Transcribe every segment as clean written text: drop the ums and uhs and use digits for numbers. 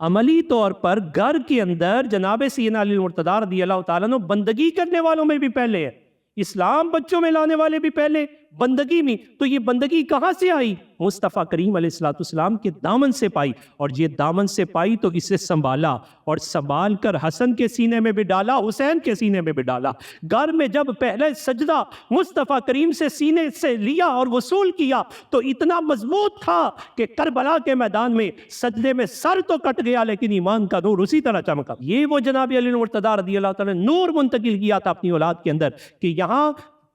عملی طور پر گھر کے اندر جناب سیدنا علی المرتضیٰ رضی اللہ تعالیٰ عنہ بندگی کرنے والوں میں بھی پہلے ہے، اسلام بچوں میں لانے والے بھی پہلے بندگی میں. تو یہ بندگی کہاں سے آئی؟ مصطفیٰ کریم علیہ السلام کے دامن سے پائی، اور یہ دامن سے پائی تو اسے سنبھالا، اور سنبھال کر حسن کے سینے میں بھی ڈالا، حسین کے سینے میں بھی ڈالا. گھر میں جب پہلے سجدہ مصطفیٰ کریم سے سینے سے لیا اور وصول کیا تو اتنا مضبوط تھا کہ کربلا کے میدان میں سجدے میں سر تو کٹ گیا لیکن ایمان کا نور اسی طرح چمکا. یہ وہ جناب علی المرتضیٰ رضی اللہ تعالیٰ نے نور منتقل کیا تھا اپنی اولاد کے اندر کہ یہاں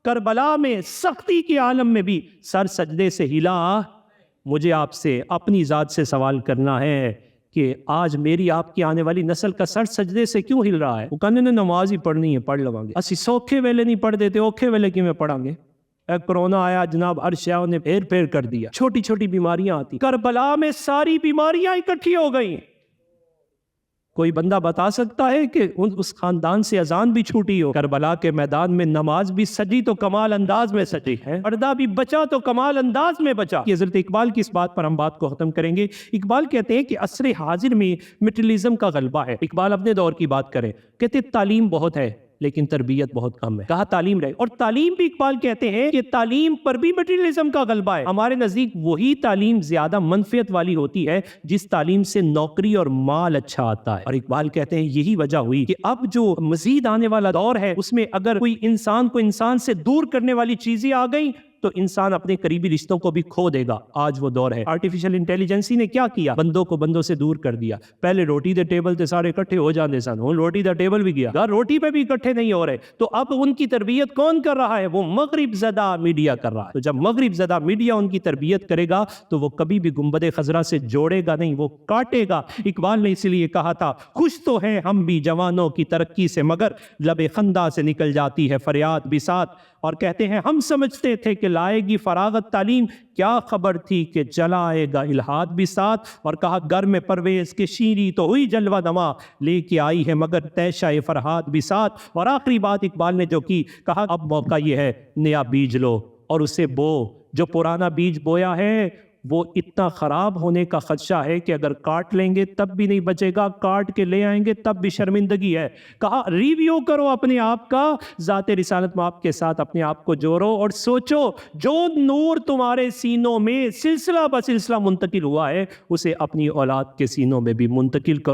کربلا میں سختی کے عالم میں بھی سر سجدے سے ہلا. مجھے آپ سے اپنی ذات سے سوال کرنا ہے کہ آج میری آپ کی آنے والی نسل کا سر سجدے سے کیوں ہل رہا ہے؟ وہ کہنے نے نماز ہی پڑھنی ہے پڑھ لواں گے، اسی سوکھے ویلے نہیں پڑھ دیتے، اوکھے ویلے کی میں پڑھاں گے. کرونا آیا جناب، ہر شے نے پھیر پھیر کر دیا، چھوٹی چھوٹی بیماریاں آتی، کربلا میں ساری بیماریاں اکٹھی ہو گئی. کوئی بندہ بتا سکتا ہے کہ اس خاندان سے اذان بھی چھوٹی ہو؟ کربلا کے میدان میں نماز بھی سجی تو کمال انداز میں سجی ہے، پردہ بھی بچا تو کمال انداز میں بچا. یہ حضرت اقبال کی اس بات پر ہم بات کو ختم کریں گے. اقبال کہتے ہیں کہ عصر حاضر میں مٹریلزم کا غلبہ ہے. اقبال اپنے دور کی بات کریں، کہتے تعلیم بہت ہے لیکن تربیت بہت کم ہے. کہا تعلیم رہے، اور تعلیم بھی اقبال کہتے ہیں کہ تعلیم پر بھی مٹریلزم کا غلبہ ہے. ہمارے نزدیک وہی تعلیم زیادہ منفعت والی ہوتی ہے جس تعلیم سے نوکری اور مال اچھا آتا ہے. اور اقبال کہتے ہیں یہی وجہ ہوئی کہ اب جو مزید آنے والا دور ہے اس میں اگر کوئی انسان کو انسان سے دور کرنے والی چیزیں آ گئیں تو انسان اپنے قریبی رشتوں کو بھی کھو دے گا. آج وہ دور ہے. آرٹیفیشل انٹیلیجنسی نے کیا کیا؟ بندوں کو بندوں سے دور کر دیا. پہلے روٹی دے ٹیبل تے سارے اکٹھے ہو جاندے سن، ہوں روٹی دا ٹیبل بھی گیا، گھر روٹی پہ بھی اکٹھے نہیں ہو رہے. تو اب ان کی تربیت کون کر رہا ہے؟ وہ مغرب زدہ میڈیا کر رہا ہے. تو جب مغرب زدہ میڈیا ان کی تربیت کرے گا تو وہ کبھی بھی گنبد خضرا سے جوڑے گا نہیں، وہ کاٹے گا. اقبال نے اسی لیے کہا تھا خوش تو ہیں ہم بھی جوانوں کی ترقی سے مگر لب خندہ سے نکل جاتی ہے فریاد بساط. اور کہتے ہیں ہم سمجھتے تھے کہ لائے گی فراغت تعلیم، کیا خبر تھی کہ جلائے گا الہاد بھی ساتھ. اور کہا گھر میں پرویز کے شیریں تو ہوئی جلوہ نما، لے کے آئی ہے مگر تیشہ فرہاد بھی ساتھ. اور آخری بات اقبال نے جو کی، کہا اب موقع یہ ہے نیا بیج لو اور اسے بو. جو پرانا بیج بویا ہے وہ اتنا خراب ہونے کا خدشہ ہے کہ اگر کاٹ لیں گے تب بھی نہیں بچے گا، کاٹ کے لے آئیں گے تب بھی شرمندگی ہے. کہا ریویو کرو اپنے آپ کا، ذات رسالت مآب کے ساتھ اپنے آپ کو جوڑو اور سوچو جو نور تمہارے سینوں میں سلسلہ بسلسلہ منتقل ہوا ہے اسے اپنی اولاد کے سینوں میں بھی منتقل کرو.